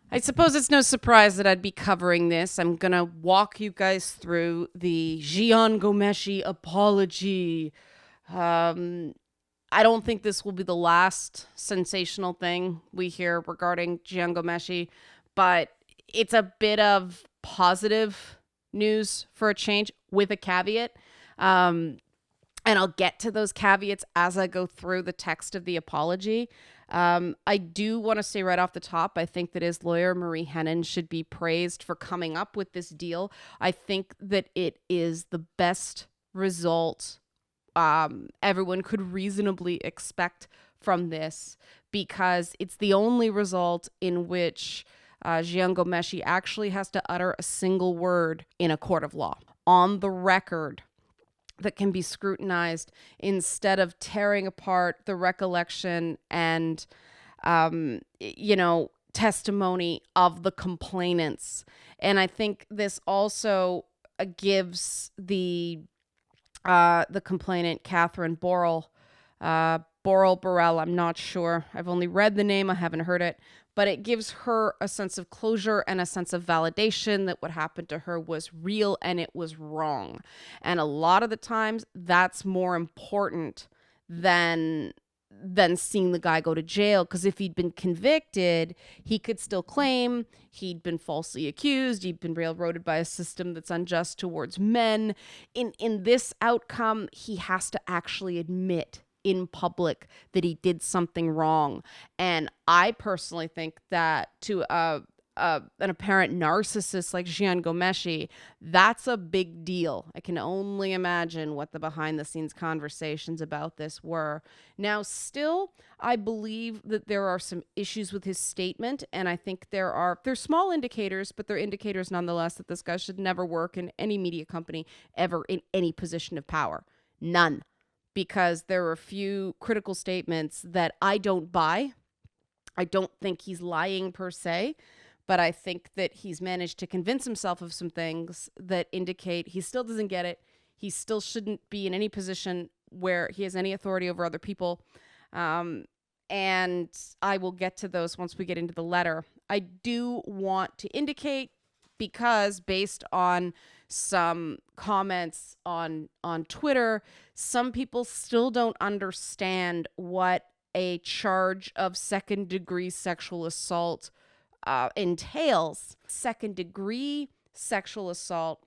I suppose it's no surprise that I'd be covering this. I'm going to walk you guys through the Ghomeshi apology. Um, I don't think this will be the last sensational thing we hear regarding Ghomeshi, but it's a bit of positive news for a change with a caveat. Um, and I'll get to those caveats as I go through the text of the apology. I do want to say right off the top, I think that his lawyer, Marie Hennen, should be praised for coming up with this deal. I think that it is the best result everyone could reasonably expect from this because it's the only result in which Ghomeshi actually has to utter a single word in a court of law on the record that can be scrutinized instead of tearing apart the recollection and, testimony of the complainants. And I think this also gives the complainant, Catherine Borrell, I'm not sure. I've only read the name, I haven't heard it. But it gives her a sense of closure and a sense of validation that what happened to her was real and it was wrong. And a lot of the times, that's more important than seeing the guy go to jail, because if he'd been convicted, he could still claim he'd been falsely accused, he'd been railroaded by a system that's unjust towards men. In this outcome, he has to actually admit in public that he did something wrong. And I personally think that to an apparent narcissist like Ghomeshi, that's a big deal. I can only imagine what the behind the scenes conversations about this were. Now, still, I believe that there are some issues with his statement, and I think they're small indicators, but they're indicators nonetheless that this guy should never work in any media company ever in any position of power. None. Because there are a few critical statements that I don't buy. I don't think he's lying per se, but I think that he's managed to convince himself of some things that indicate he still doesn't get it. He still shouldn't be in any position where he has any authority over other people. And I will get to those once we get into the letter. I do want to indicate, because based on some comments on Twitter, some people still don't understand what a charge of second degree sexual assault entails. Second degree sexual assault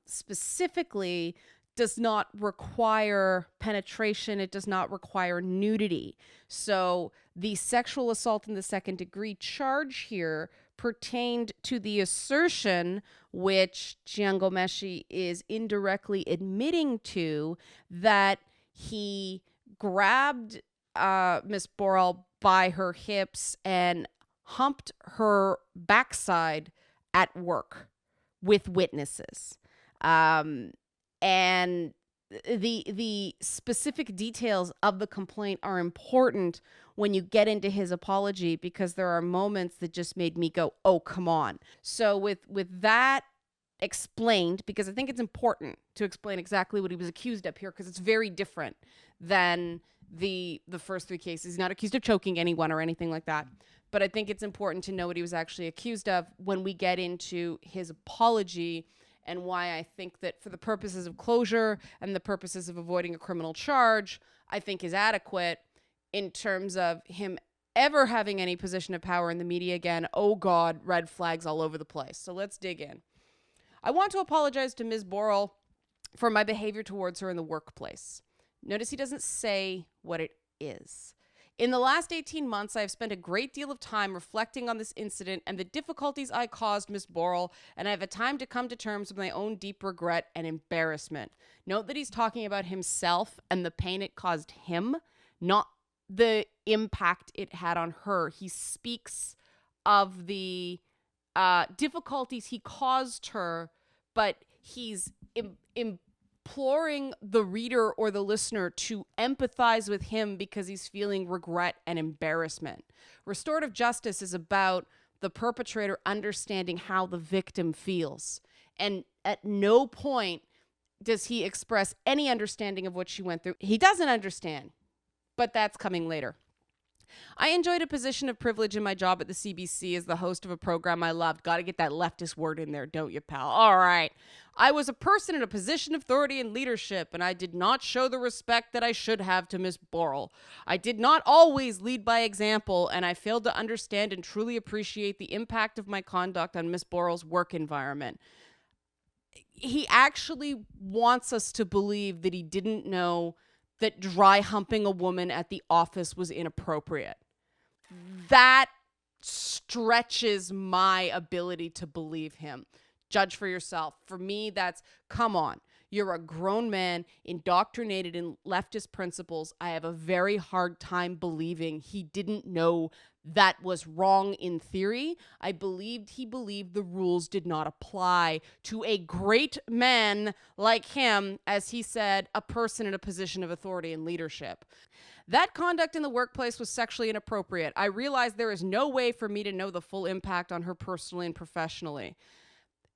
specifically does not require penetration. It does not require nudity. So the sexual assault in the second degree charge here pertained to the assertion, which Ghomeshi is indirectly admitting to, that he grabbed Miss Borrell by her hips and humped her backside at work with witnesses. And the specific details of the complaint are important when you get into his apology, because there are moments that just made me go, oh, come on. So with that explained, because I think it's important to explain exactly what he was accused of here, because it's very different than the first three cases. He's not accused of choking anyone or anything like that. But I think it's important to know what he was actually accused of when we get into his apology, and why I think that for the purposes of closure and the purposes of avoiding a criminal charge, I think is adequate in terms of him ever having any position of power in the media again. Oh God, red flags all over the place. So let's dig in. I want to apologize to Ms. Borrell for my behavior towards her in the workplace. Notice he doesn't say what it is. In the last 18 months, I have spent a great deal of time reflecting on this incident and the difficulties I caused Miss Borrell, and I have had time to come to terms with my own deep regret and embarrassment. Note that he's talking about himself and the pain it caused him, not the impact it had on her. He speaks of the difficulties he caused her, but he's imploring the reader or the listener to empathize with him because he's feeling regret and embarrassment. Restorative justice is about the perpetrator understanding how the victim feels. And at no point does he express any understanding of what she went through. He doesn't understand, but that's coming later. I enjoyed a position of privilege in my job at the CBC as the host of a program I loved. Got to get that leftist word in there, don't you, pal? All right. I was a person in a position of authority and leadership, and I did not show the respect that I should have to Miss Borrell. I did not always lead by example, and I failed to understand and truly appreciate the impact of my conduct on Miss Borrell's work environment. He actually wants us to believe that he didn't know that dry humping a woman at the office was inappropriate. That stretches my ability to believe him. Judge for yourself. For me, that's, come on. You're a grown man indoctrinated in leftist principles. I have a very hard time believing he didn't know that was wrong in theory. I believed he believed the rules did not apply to a great man like him, as he said, a person in a position of authority and leadership. That conduct in the workplace was sexually inappropriate. I realized there is no way for me to know the full impact on her personally and professionally.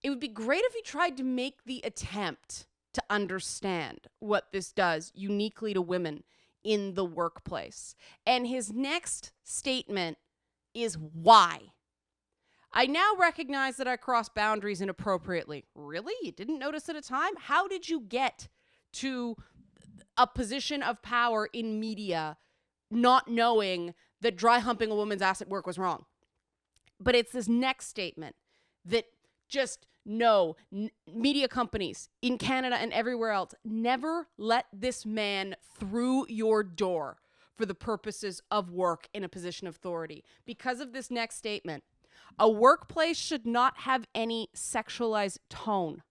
It would be great if he tried to make the attempt to understand what this does uniquely to women in the workplace. And his next statement is why. I now recognize that I crossed boundaries inappropriately. Really? You didn't notice at a time? How did you get to a position of power in media not knowing that dry humping a woman's ass at work was wrong? But it's this next statement that just no, media companies in Canada and everywhere else, never let this man through your door for the purposes of work in a position of authority. Because of this next statement, a workplace should not have any sexualized tone.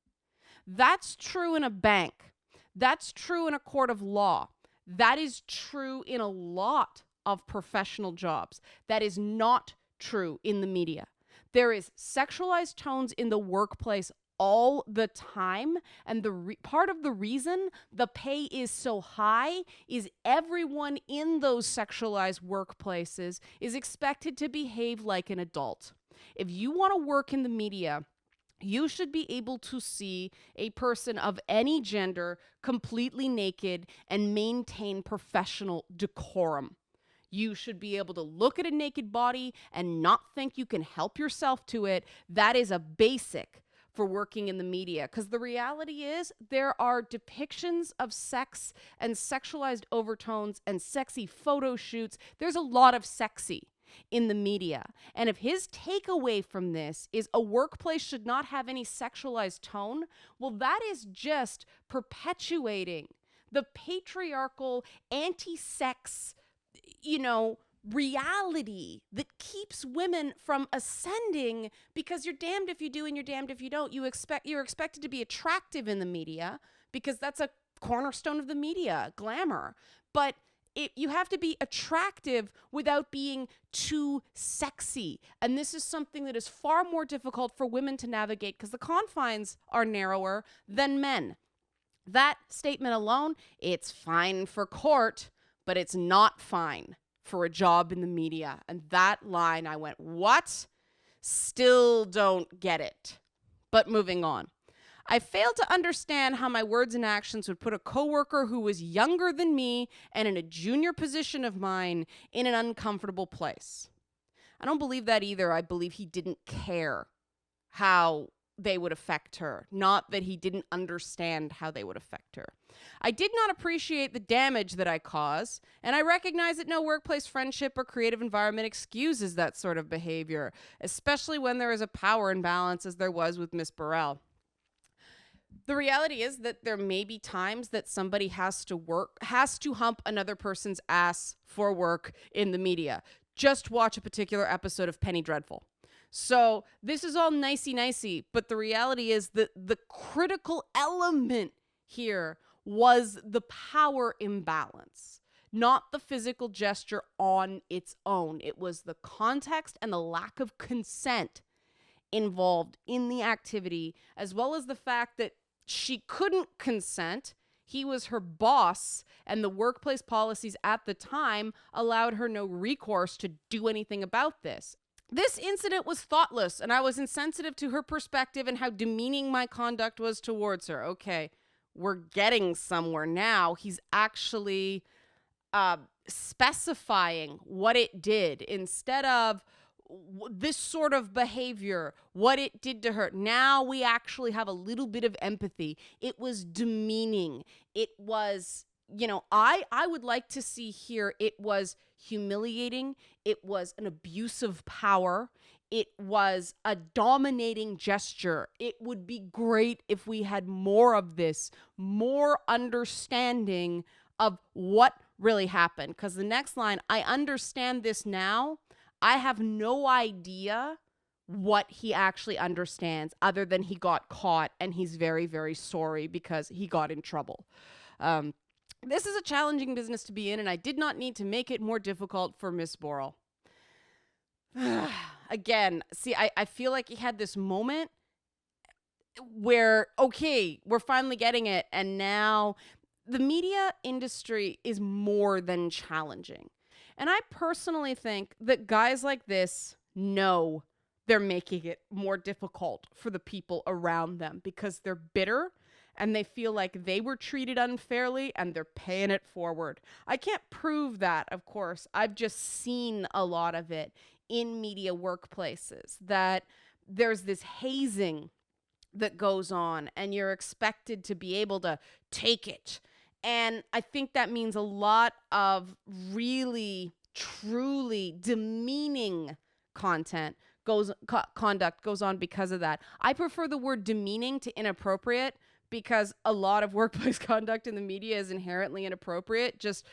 That's true in a bank. That's true in a court of law. That is true in a lot of professional jobs. That is not true in the media. There is sexualized tones in the workplace all the time. And the part of the reason the pay is so high is everyone in those sexualized workplaces is expected to behave like an adult. If you want to work in the media, you should be able to see a person of any gender completely naked and maintain professional decorum. You should be able to look at a naked body and not think you can help yourself to it. That is a basic for working in the media. Because the reality is there are depictions of sex and sexualized overtones and sexy photo shoots. There's a lot of sexy in the media. And if his takeaway from this is a workplace should not have any sexualized tone, well, that is just perpetuating the patriarchal, anti-sex, reality that keeps women from ascending, because you're damned if you do and you're damned if you don't. You're expected to be attractive in the media because that's a cornerstone of the media, glamour. But you have to be attractive without being too sexy. And this is something that is far more difficult for women to navigate because the confines are narrower than men. That statement alone, it's fine for court, but it's not fine for a job in the media. And that line, I went, what? Still don't get it. But moving on. I failed to understand how my words and actions would put a coworker who was younger than me and in a junior position of mine in an uncomfortable place. I don't believe that either. I believe he didn't care how they would affect her, not that he didn't understand how they would affect her. I did not appreciate the damage that I caused, and I recognize that no workplace friendship or creative environment excuses that sort of behavior, especially when there is a power imbalance as there was with Miss Burrell. The reality is that there may be times that somebody has to hump another person's ass for work in the media. Just watch a particular episode of Penny Dreadful. So this is all nicey-nicey, but the reality is that the critical element here was the power imbalance, not the physical gesture on its own. It was the context and the lack of consent involved in the activity, as well as the fact that she couldn't consent. He was her boss, and the workplace policies at the time allowed her no recourse to do anything about this. This incident was thoughtless, and I was insensitive to her perspective and how demeaning my conduct was towards her. Okay, we're getting somewhere now. He's actually specifying what it did instead of this sort of behavior, what it did to her. Now we actually have a little bit of empathy. It was demeaning. It was, I would like to see here, it was humiliating. It was an abuse of power. It was a dominating gesture. It would be great if we had more of this, more understanding of what really happened. Because the next line, I understand this now. I have no idea what he actually understands other than he got caught and he's very, very sorry because he got in trouble. This is a challenging business to be in, and I did not need to make it more difficult for Miss Borrell. Again, see, I feel like he had this moment where, okay, we're finally getting it, and now the media industry is more than challenging. And I personally think that guys like this know they're making it more difficult for the people around them because they're bitter and they feel like they were treated unfairly and they're paying it forward. I can't prove that, of course. I've just seen a lot of it in media workplaces, that there's this hazing that goes on and you're expected to be able to take it. And I think that means a lot of really, truly demeaning conduct goes on because of that. I prefer the word demeaning to inappropriate because a lot of workplace conduct in the media is inherently inappropriate just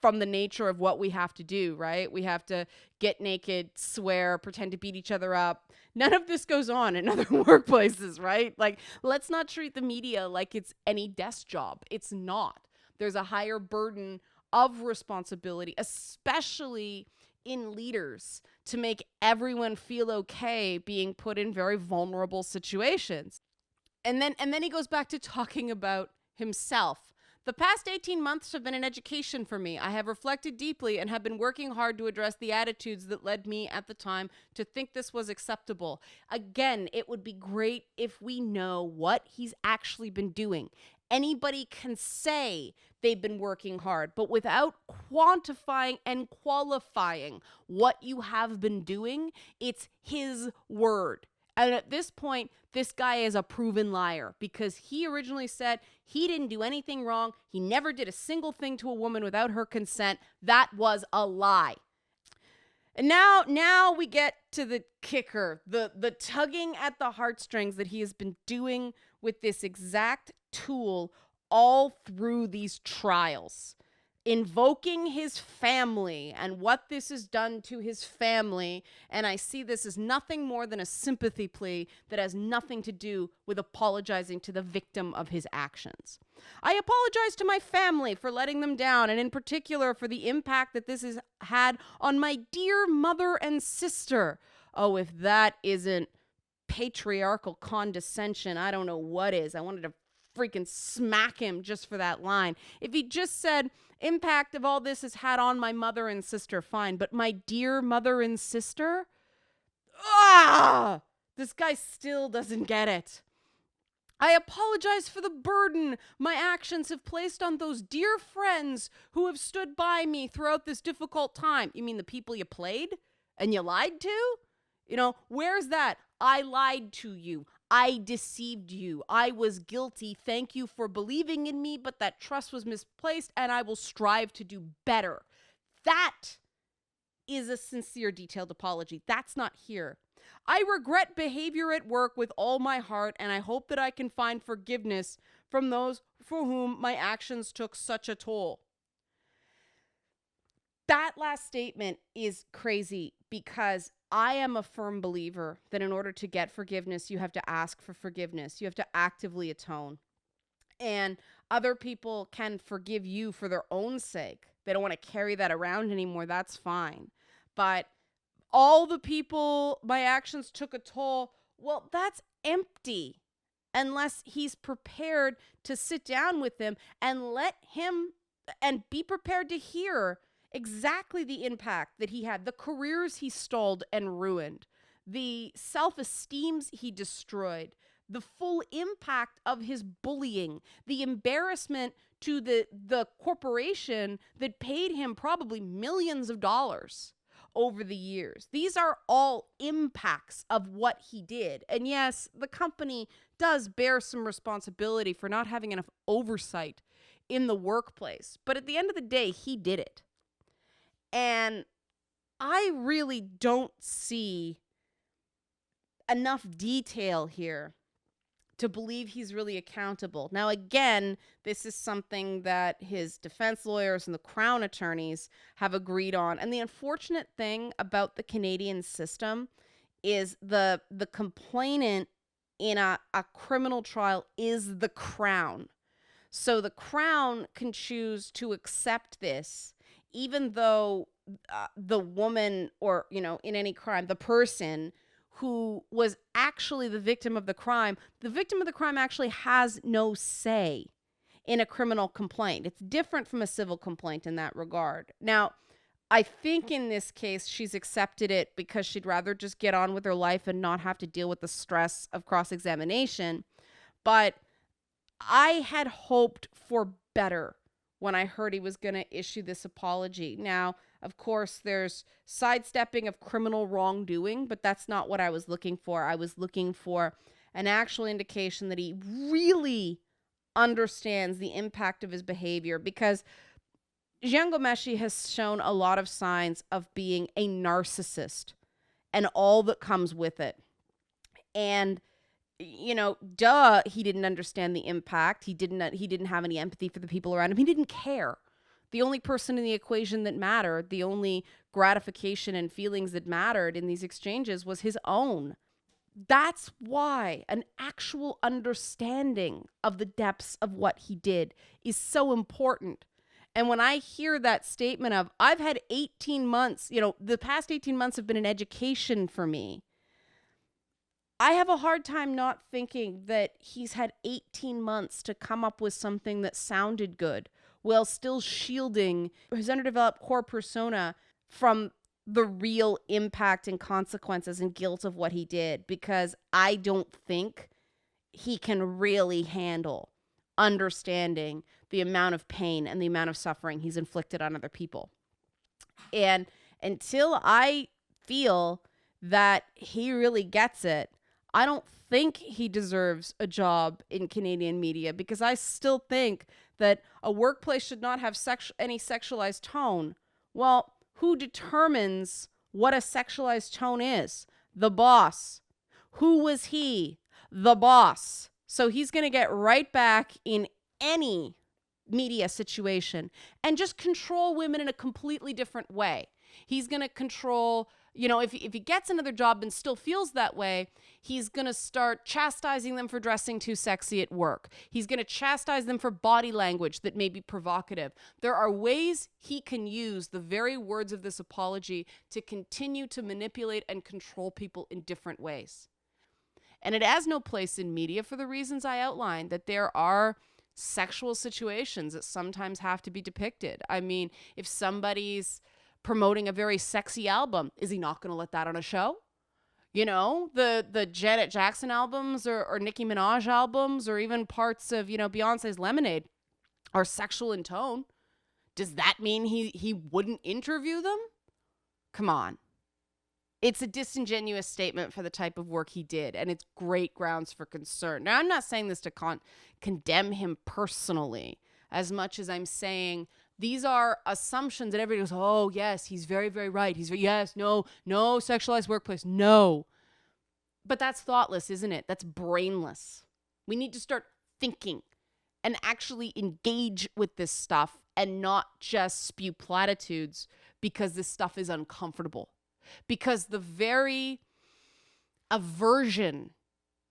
from the nature of what we have to do, right? We have to get naked, swear, pretend to beat each other up. None of this goes on in other workplaces, right? Like, let's not treat the media like it's any desk job. It's not. There's a higher burden of responsibility, especially in leaders, to make everyone feel okay being put in very vulnerable situations. And then he goes back to talking about himself. The past 18 months have been an education for me. I have reflected deeply and have been working hard to address the attitudes that led me at the time to think this was acceptable. Again, it would be great if we know what he's actually been doing. Anybody can say they've been working hard, but without quantifying and qualifying what you have been doing, it's his word. And at this point, this guy is a proven liar because he originally said he didn't do anything wrong. He never did a single thing to a woman without her consent. That was a lie. And now we get to the kicker, the tugging at the heartstrings that he has been doing with this exact tool all through these trials. Invoking his family and what this has done to his family. And I see this as nothing more than a sympathy plea that has nothing to do with apologizing to the victim of his actions. I apologize to my family for letting them down, and in particular for the impact that this has had on my dear mother and sister. Oh, if that isn't patriarchal condescension, I don't know what is. I wanted to freaking smack him just for that line. If he just said, impact of all this has had on my mother and sister, fine. But my dear mother and sister? This guy still doesn't get it. I apologize for the burden my actions have placed on those dear friends who have stood by me throughout this difficult time. You mean the people you played and you lied to? Where's that? I lied to you. I deceived you. I was guilty. Thank you for believing in me, but that trust was misplaced, and I will strive to do better. That is a sincere, detailed apology. That's not here. I regret behavior at work with all my heart, and I hope that I can find forgiveness from those for whom my actions took such a toll. That last statement is crazy because I am a firm believer that in order to get forgiveness, you have to ask for forgiveness. You have to actively atone. And other people can forgive you for their own sake. They don't want to carry that around anymore. That's fine. But all the people, my actions took a toll. Well, that's empty unless he's prepared to sit down with them and let him and be prepared to hear exactly the impact that he had, the careers he stalled and ruined, the self-esteems he destroyed, the full impact of his bullying, the embarrassment to the corporation that paid him probably millions of dollars over the years. These are all impacts of what he did. And yes, the company does bear some responsibility for not having enough oversight in the workplace. But at the end of the day, he did it. And I really don't see enough detail here to believe he's really accountable. Now, again, this is something that his defense lawyers and the Crown attorneys have agreed on. And the unfortunate thing about the Canadian system is the complainant in a criminal trial is the Crown. So the Crown can choose to accept this, even though the woman, or, in any crime, the person who was actually the victim of the crime actually has no say in a criminal complaint. It's different from a civil complaint in that regard. Now, I think in this case, she's accepted it because she'd rather just get on with her life and not have to deal with the stress of cross-examination. But I had hoped for better when I heard he was going to issue this apology. Now, of course, there's sidestepping of criminal wrongdoing, but that's not what I was looking for. I was looking for an actual indication that he really understands the impact of his behavior, because Ghomeshi has shown a lot of signs of being a narcissist and all that comes with it. And he didn't understand the impact. He didn't have any empathy for the people around him. He didn't care. The only person in the equation that mattered, the only gratification and feelings that mattered in these exchanges was his own. That's why an actual understanding of the depths of what he did is so important. And when I hear that statement of, I've had 18 months, the past 18 months have been an education for me, I have a hard time not thinking that he's had 18 months to come up with something that sounded good, while still shielding his underdeveloped core persona from the real impact and consequences and guilt of what he did, because I don't think he can really handle understanding the amount of pain and the amount of suffering he's inflicted on other people. And until I feel that he really gets it, I don't think he deserves a job in Canadian media, because I still think that a workplace should not have any sexualized tone. Well, who determines what a sexualized tone is? The boss. Who was he? The boss. So he's going to get right back in any media situation and just control women in a completely different way. He's going to control, if he gets another job and still feels that way, he's going to start chastising them for dressing too sexy at work. He's going to chastise them for body language that may be provocative. There are ways he can use the very words of this apology to continue to manipulate and control people in different ways. And it has no place in media for the reasons I outlined, that there are sexual situations that sometimes have to be depicted. I mean, if somebody's promoting a very sexy album, is he not going to let that on a show? The Janet Jackson albums or Nicki Minaj albums, or even parts of, Beyonce's Lemonade are sexual in tone. Does that mean he wouldn't interview them? Come on. It's a disingenuous statement for the type of work he did, and it's great grounds for concern. Now, I'm not saying this to condemn him personally, as much as I'm saying these are assumptions that everybody goes, oh, yes, he's very, very right. No sexualized workplace, no. But that's thoughtless, isn't it? That's brainless. We need to start thinking and actually engage with this stuff and not just spew platitudes because this stuff is uncomfortable. Because the very aversion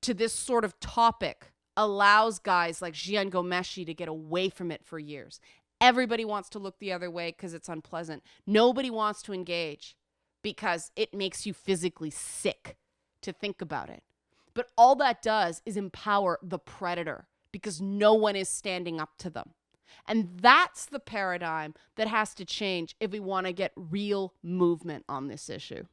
to this sort of topic allows guys like Ghomeshi to get away from it for years. Everybody wants to look the other way because it's unpleasant. Nobody wants to engage because it makes you physically sick to think about it. But all that does is empower the predator, because no one is standing up to them. And that's the paradigm that has to change if we want to get real movement on this issue.